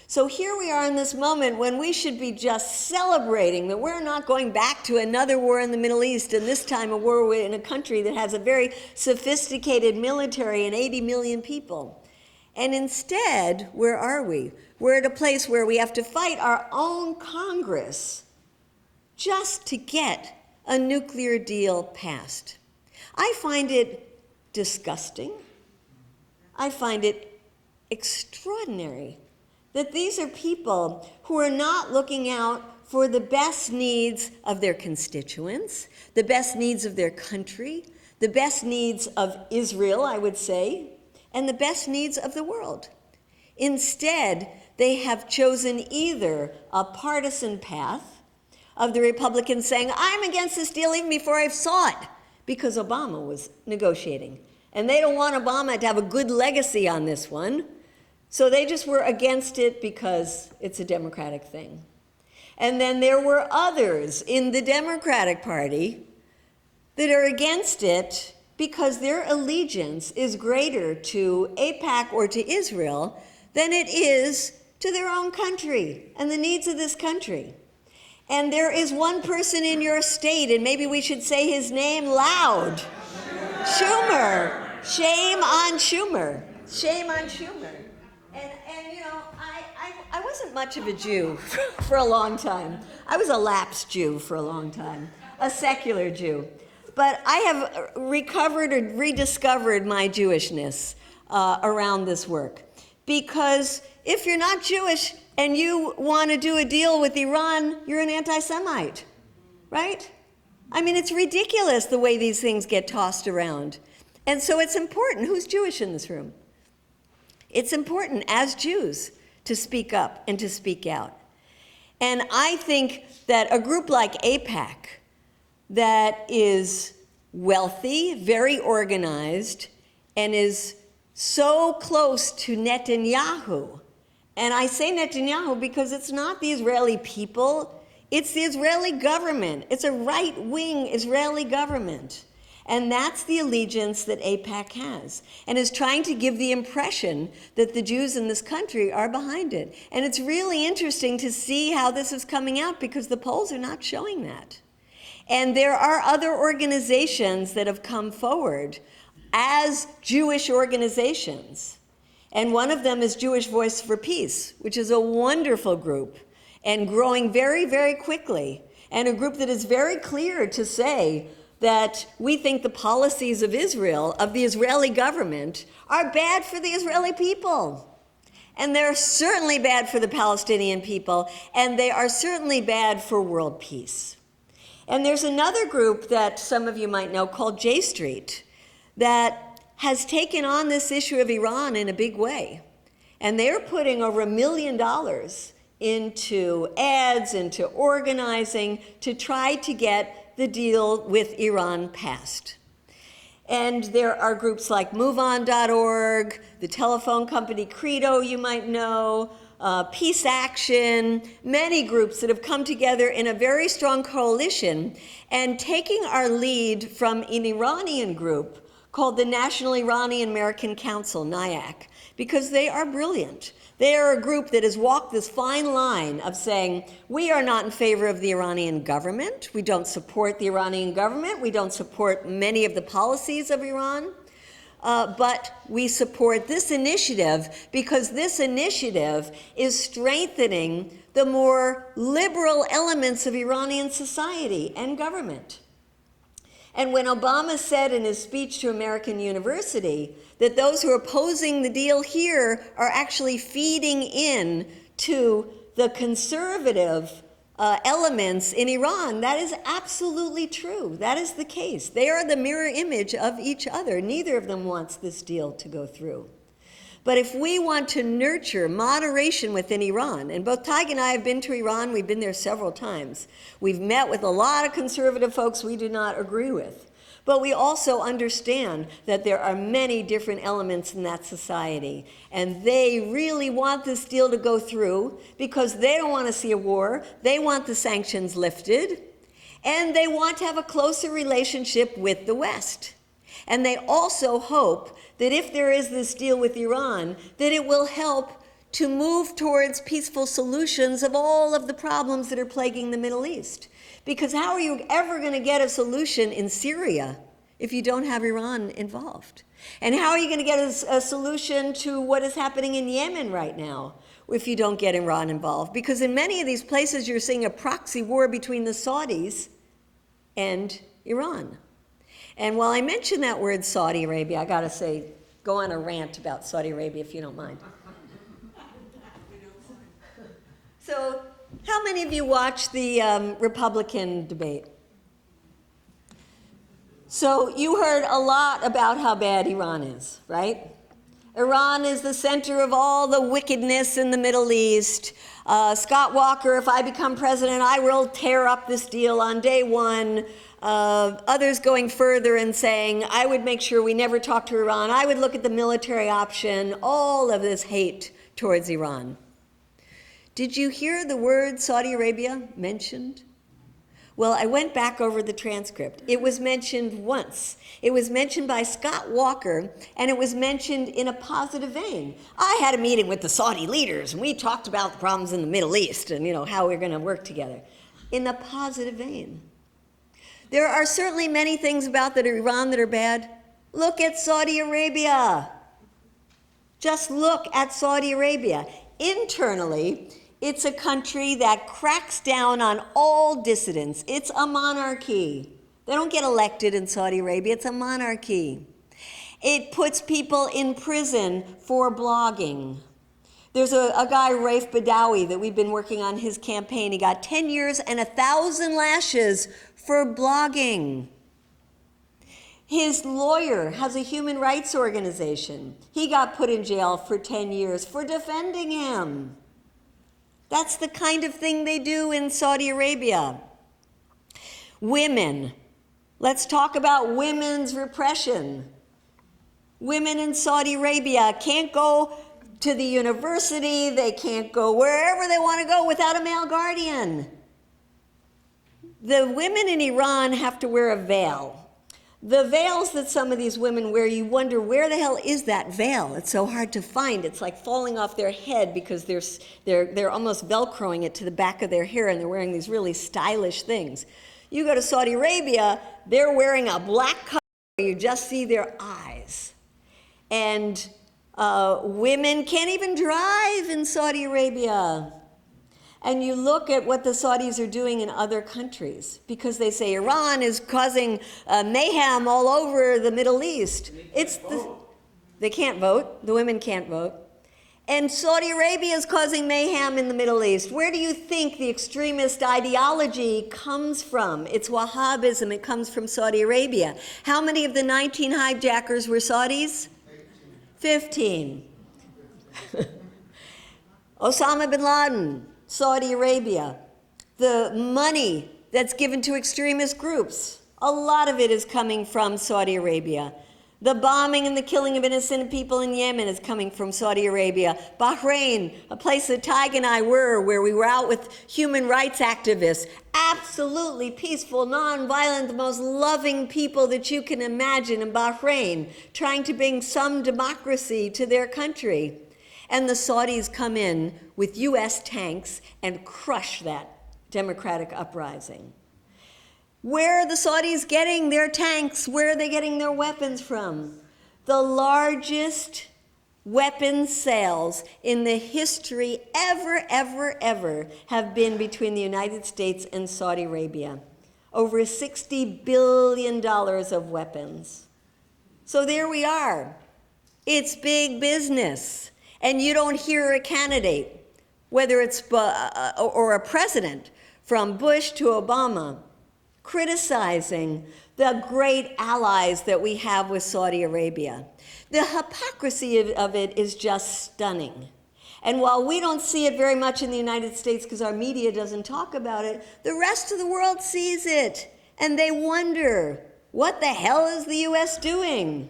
So here we are in this moment when we should be just celebrating that we're not going back to another war in the Middle East, and this time a war in a country that has a very sophisticated military and 80 million people. And instead, where are we? We're at a place where we have to fight our own Congress just to get a nuclear deal passed. I find it disgusting. I find it extraordinary that these are people who are not looking out for the best needs of their constituents, the best needs of their country, the best needs of Israel, I would say, and the best needs of the world. Instead, they have chosen either a partisan path of the Republicans saying, I'm against this deal even before I saw it, because Obama was negotiating. And they don't want Obama to have a good legacy on this one. So they just were against it because it's a Democratic thing. And then there were others in the Democratic Party that are against it because their allegiance is greater to AIPAC or to Israel than it is to their own country and the needs of this country. And there is one person in your state, and maybe we should say his name loud. Schumer. Shame on Schumer. Shame on Schumer. And you know, I wasn't much of a Jew for a long time. I was a lapsed Jew for a long time, a secular Jew. But I have recovered or rediscovered my Jewishness around this work. Because if you're not Jewish and you want to do a deal with Iran, you're an anti-Semite, right? I mean, it's ridiculous the way these things get tossed around. And so it's important. Who's Jewish in this room? It's important as Jews to speak up and to speak out. And I think that a group like AIPAC, that is wealthy, very organized, and is so close to Netanyahu. And I say Netanyahu because it's not the Israeli people, it's the Israeli government. It's a right-wing Israeli government. And that's the allegiance that AIPAC has, and is trying to give the impression that the Jews in this country are behind it. And it's really interesting to see how this is coming out, because the polls are not showing that. And there are other organizations that have come forward as Jewish organizations. And one of them is Jewish Voice for Peace, which is a wonderful group and growing very, very quickly. And a group that is very clear to say that we think the policies of Israel, of the Israeli government, are bad for the Israeli people. And they're certainly bad for the Palestinian people, and they are certainly bad for world peace. And there's another group that some of you might know called J Street that has taken on this issue of Iran in a big way. And they're putting over $1 million into ads, into organizing, to try to get the deal with Iran passed. And there are groups like MoveOn.org, the telephone company Credo, you might know, Peace Action, many groups that have come together in a very strong coalition and taking our lead from an Iranian group called the National Iranian American Council, NIAC, because they are brilliant. They are a group that has walked this fine line of saying, we are not in favor of the Iranian government. We don't support the Iranian government. We don't support many of the policies of Iran. But we support this initiative because this initiative is strengthening the more liberal elements of Iranian society and government. And when Obama said in his speech to American University that those who are opposing the deal here are actually feeding in to the conservative elements in Iran, that is absolutely true. That is the case. They are the mirror image of each other. Neither of them wants this deal to go through. But if we want to nurture moderation within Iran, and both Tig and I have been to Iran, we've been there several times. We've met with a lot of conservative folks we do not agree with. But we also understand that there are many different elements in that society. And they really want this deal to go through because they don't want to see a war. They want the sanctions lifted. And they want to have a closer relationship with the West. And they also hope that if there is this deal with Iran, that it will help to move towards peaceful solutions of all of the problems that are plaguing the Middle East. Because how are you ever going to get a solution in Syria if you don't have Iran involved? And how are you going to get a solution to what is happening in Yemen right now if you don't get Iran involved? Because in many of these places, you're seeing a proxy war between the Saudis and Iran. And while I mention that word Saudi Arabia, I got to say, go on a rant about Saudi Arabia if you don't mind. So, how many of you watched the Republican debate? So, you heard a lot about how bad Iran is, right? Iran is the center of all the wickedness in the Middle East. Scott Walker, if I become president, I will tear up this deal on day one. Others going further and saying, I would make sure we never talk to Iran. I would look at the military option. All of this hate towards Iran. Did you hear the word Saudi Arabia mentioned? Well, I went back over the transcript. It was mentioned once. It was mentioned by Scott Walker, and it was mentioned in a positive vein. I had a meeting with the Saudi leaders, and we talked about the problems in the Middle East and, how we're going to work together. In a positive vein. There are certainly many things about Iran that are bad. Look at Saudi Arabia. Just look at Saudi Arabia. Internally, it's a country that cracks down on all dissidents. It's a monarchy. They don't get elected in Saudi Arabia. It's a monarchy. It puts people in prison for blogging. There's a guy, Raif Badawi, that we've been working on his campaign. He got 10 years and 1,000 lashes for blogging. His lawyer has a human rights organization. He got put in jail for 10 years for defending him. That's the kind of thing they do in Saudi Arabia. Women. Let's talk about women's repression. Women in Saudi Arabia can't go to the university, they can't go wherever they want to go without a male guardian. The women in Iran have to wear a veil. The veils that some of these women wear, you wonder, where the hell is that veil? It's so hard to find. It's like falling off their head because they're almost Velcroing it to the back of their hair, and they're wearing these really stylish things. You go to Saudi Arabia, they're wearing a black cover, you just see their eyes. And women can't even drive in Saudi Arabia. And you look at what the Saudis are doing in other countries, because they say Iran is causing mayhem all over the Middle East. They can't vote. The women can't vote. And Saudi Arabia is causing mayhem in the Middle East. Where do you think the extremist ideology comes from? It's Wahhabism. It comes from Saudi Arabia. How many of the 19 hijackers were Saudis? 15. Osama bin Laden, Saudi Arabia. The money that's given to extremist groups, a lot of it is coming from Saudi Arabia. The bombing and the killing of innocent people in Yemen is coming from Saudi Arabia. Bahrain, a place that Tig and I were, where we were out with human rights activists, absolutely peaceful, non-violent, the most loving people that you can imagine in Bahrain, trying to bring some democracy to their country. And the Saudis come in with US tanks and crush that democratic uprising. Where are the Saudis getting their tanks? Where are they getting their weapons from? The largest weapons sales in the history ever have been between the United States and Saudi Arabia. Over $60 billion of weapons. So there we are. It's big business. And you don't hear a candidate, whether it's or a president, from Bush to Obama, criticizing the great allies that we have with Saudi Arabia. The hypocrisy of it is just stunning. And while we don't see it very much in the United States because our media doesn't talk about it, the rest of the world sees it. And they wonder, what the hell is the U.S. doing?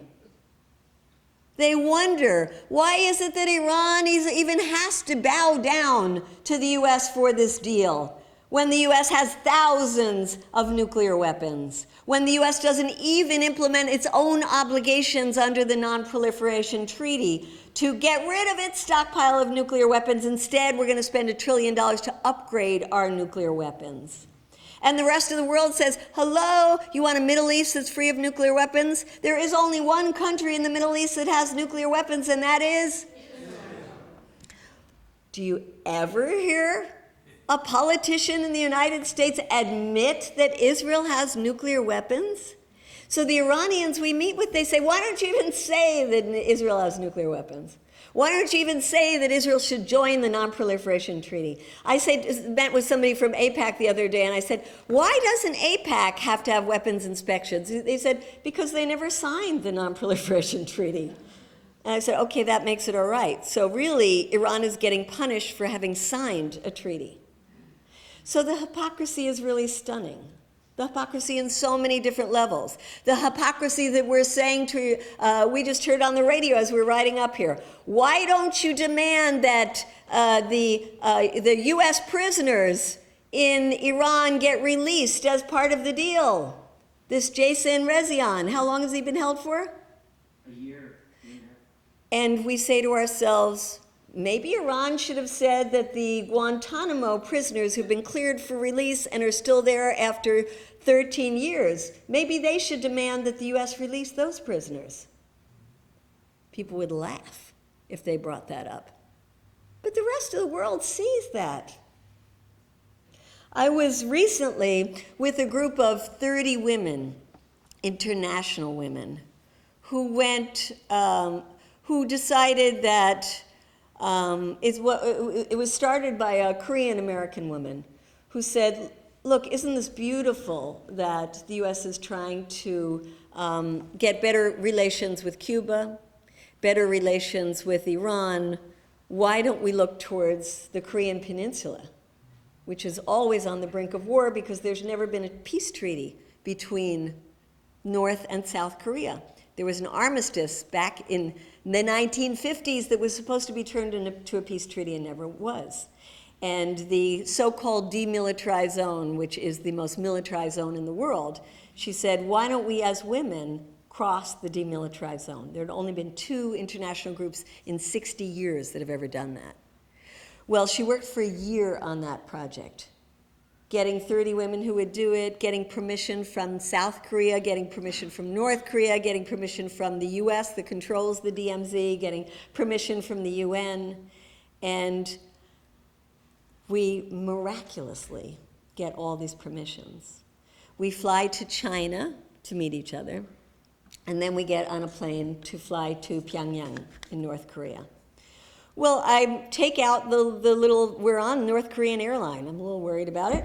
They wonder, why is it that Iran even has to bow down to the U.S. for this deal, when the U.S. has thousands of nuclear weapons, when the U.S. doesn't even implement its own obligations under the Non-Proliferation Treaty to get rid of its stockpile of nuclear weapons. Instead, we're going to spend $1 trillion to upgrade our nuclear weapons. And the rest of the world says, hello, you want a Middle East that's free of nuclear weapons? There is only one country in the Middle East that has nuclear weapons, and that is? Israel. Do you ever hear a politician in the United States admit that Israel has nuclear weapons? So the Iranians we meet with, they say, why don't you even say that Israel has nuclear weapons? Why don't you even say that Israel should join the Non-Proliferation Treaty? I met with somebody from AIPAC the other day, and I said, why doesn't AIPAC have to have weapons inspections? They said, because they never signed the Non-Proliferation Treaty. And I said, okay, that makes it all right. So really, Iran is getting punished for having signed a treaty. So the hypocrisy is really stunning. The hypocrisy in so many different levels. The hypocrisy that we're saying to, we just heard on the radio as we're riding up here. Why don't you demand that the U.S. prisoners in Iran get released as part of the deal? This Jason Rezian, how long has he been held for? A year. And we say to ourselves, maybe Iran should have said that the Guantanamo prisoners who've been cleared for release and are still there after 13 years, maybe they should demand that the U.S. release those prisoners. People would laugh if they brought that up. But the rest of the world sees that. I was recently with a group of 30 women, international women, who decided that it was started by a Korean American woman who said, look, isn't this beautiful that the U.S. is trying to get better relations with Cuba, better relations with Iran? Why don't we look towards the Korean Peninsula, which is always on the brink of war because there's never been a peace treaty between North and South Korea. There was an armistice back in the 1950s that was supposed to be turned into a peace treaty and never was. And the so-called demilitarized zone, which is the most militarized zone in the world, she said, why don't we as women cross the demilitarized zone? There had only been 2 international groups in 60 years that have ever done that. Well, she worked for a year on that project, getting 30 women who would do it, getting permission from South Korea, getting permission from North Korea, getting permission from the US that controls the DMZ, getting permission from the UN, and we miraculously get all these permissions. We fly to China to meet each other, and then we get on a plane to fly to Pyongyang in North Korea. Well, I take out the little, we're on North Korean airline. I'm a little worried about it.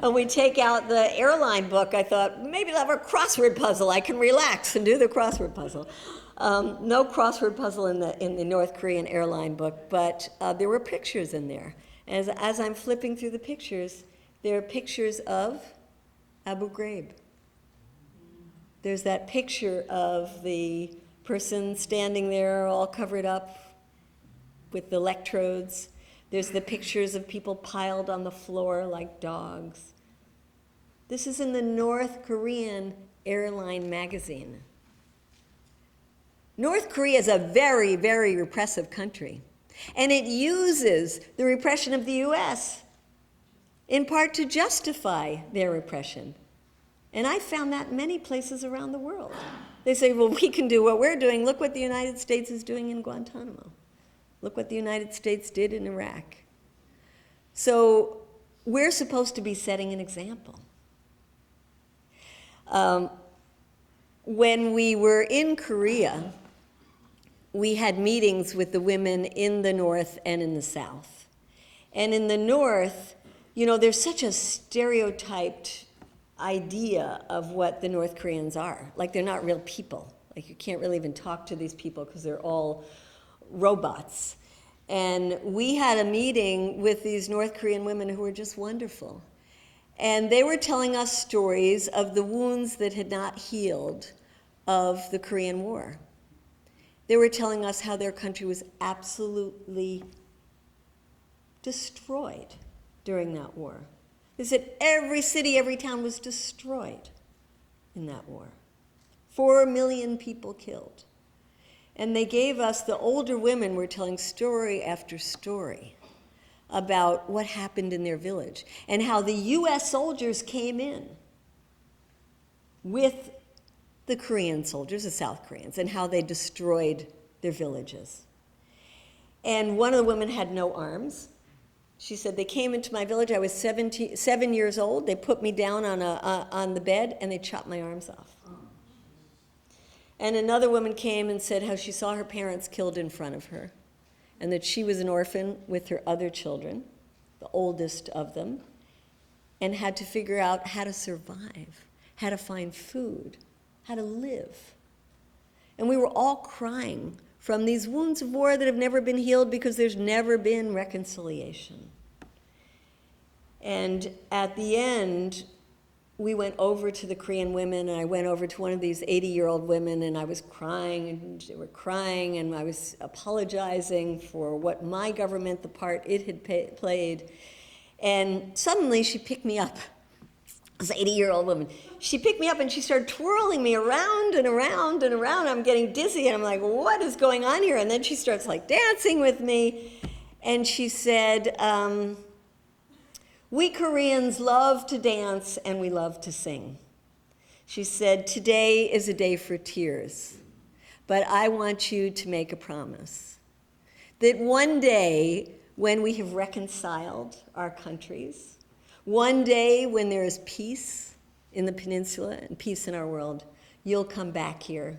And we take out the airline book. I thought, maybe I'll have a crossword puzzle. I can relax and do the crossword puzzle. No crossword puzzle in the North Korean airline book, but there were pictures in there. As I'm flipping through the pictures, there are pictures of Abu Ghraib. There's that picture of the person standing there all covered up with the electrodes. There's the pictures of people piled on the floor like dogs. This is in the North Korean airline magazine. North Korea is a very, very repressive country, and it uses the repression of the US in part to justify their repression. And I found that in many places around the world. They say, well, we can do what we're doing. Look what the United States is doing in Guantanamo. Look what the United States did in Iraq. So we're supposed to be setting an example. When we were in Korea, we had meetings with the women in the North and in the South. And in the North, you know, there's such a stereotyped idea of what the North Koreans are. Like, they're not real people. Like, you can't really even talk to these people because they're all robots. And we had a meeting with these North Korean women who were just wonderful. And they were telling us stories of the wounds that had not healed of the Korean War. They were telling us how their country was absolutely destroyed during that war. They said every city, every town was destroyed in that war. 4 million people killed. And they gave us, the older women were telling story after story about what happened in their village and how the US soldiers came in with the Korean soldiers, the South Koreans, and how they destroyed their villages. And one of the women had no arms. She said, they came into my village, I was 7 years old, they put me down on the bed and they chopped my arms off. And another woman came and said how she saw her parents killed in front of her, and that she was an orphan with her other children, the oldest of them, and had to figure out how to survive, how to find food, how to live. And we were all crying from these wounds of war that have never been healed because there's never been reconciliation. And at the end, we went over to the Korean women, and I went over to one of these 80-year-old women, and I was crying, and they were crying, and I was apologizing for what my government, the part it had played. And suddenly she picked me up. This 80-year-old woman. She picked me up and she started twirling me around and around and around. I'm getting dizzy, and I'm like, what is going on here? And then she starts like dancing with me, and she said, we Koreans love to dance and we love to sing. She said, today is a day for tears, but I want you to make a promise that one day when we have reconciled our countries, one day when there is peace in the peninsula and peace in our world, you'll come back here.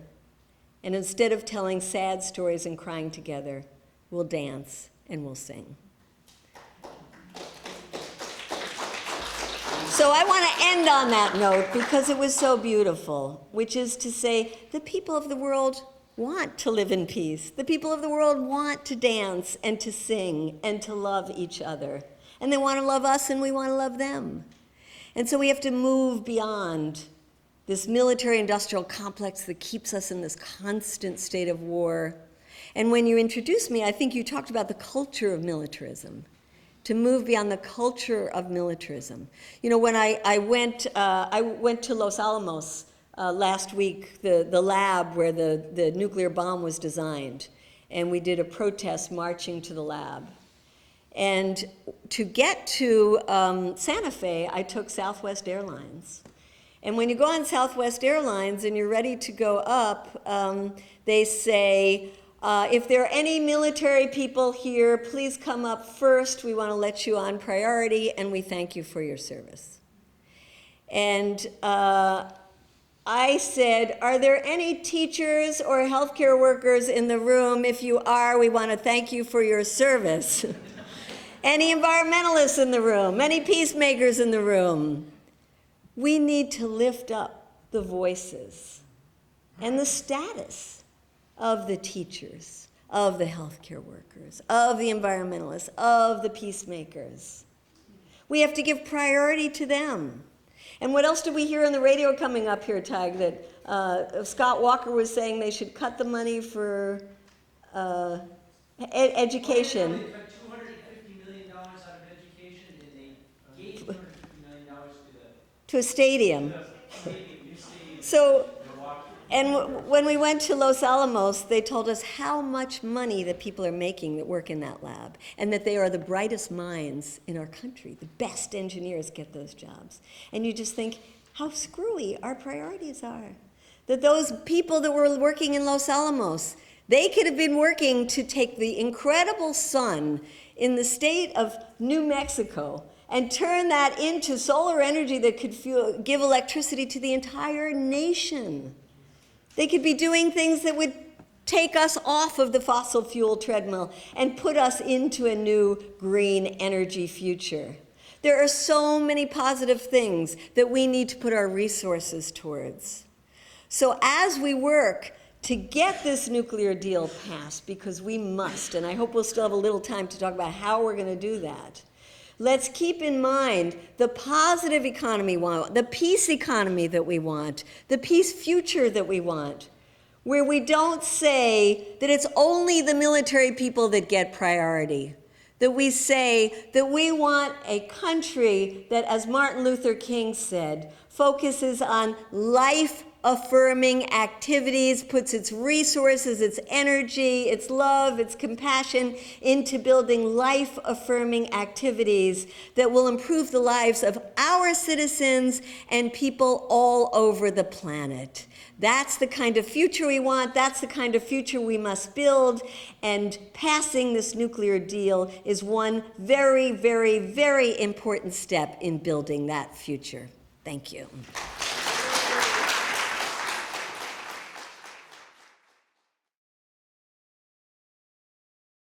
And instead of telling sad stories and crying together, we'll dance and we'll sing. So I want to end on that note because it was so beautiful, which is to say the people of the world want to live in peace. The people of the world want to dance and to sing and to love each other. And they want to love us and we want to love them. And so we have to move beyond this military-industrial complex that keeps us in this constant state of war. And when you introduced me, I think you talked about the culture of militarism, to move beyond the culture of militarism. You know, when I went to Los Alamos last week, the lab where the nuclear bomb was designed, and we did a protest marching to the lab. And to get to Santa Fe, I took Southwest Airlines. And when you go on Southwest Airlines and you're ready to go up, they say, if there are any military people here, please come up first. We want to let you on priority, and we thank you for your service. And I said, are there any teachers or healthcare workers in the room? If you are, we want to thank you for your service. Any environmentalists in the room? Any peacemakers in the room? We need to lift up the voices and the status of the teachers, of the healthcare workers, of the environmentalists, of the peacemakers. We have to give priority to them. And what else did we hear on the radio coming up here, Tig, that Scott Walker was saying they should cut the money for education? They cut $250 million out of education, and they gave $250 million To a stadium. new stadium. So, and when we went to Los Alamos, they told us how much money that people are making that work in that lab, and that they are the brightest minds in our country. The best engineers get those jobs. And you just think how screwy our priorities are. That those people that were working in Los Alamos, they could have been working to take the incredible sun in the state of New Mexico and turn that into solar energy that could give electricity to the entire nation. They could be doing things that would take us off of the fossil fuel treadmill and put us into a new green energy future. There are so many positive things that we need to put our resources towards. So as we work to get this nuclear deal passed, because we must, and I hope we'll still have a little time to talk about how we're going to do that, let's keep in mind the positive economy we want, the peace economy that we want, the peace future that we want, where we don't say that it's only the military people that get priority, that we say that we want a country that, as Martin Luther King said, focuses on life-affirming activities, puts its resources, its energy, its love, its compassion into building life-affirming activities that will improve the lives of our citizens and people all over the planet. That's the kind of future we want. That's the kind of future we must build. And passing this nuclear deal is one very, very, very important step in building that future. Thank you.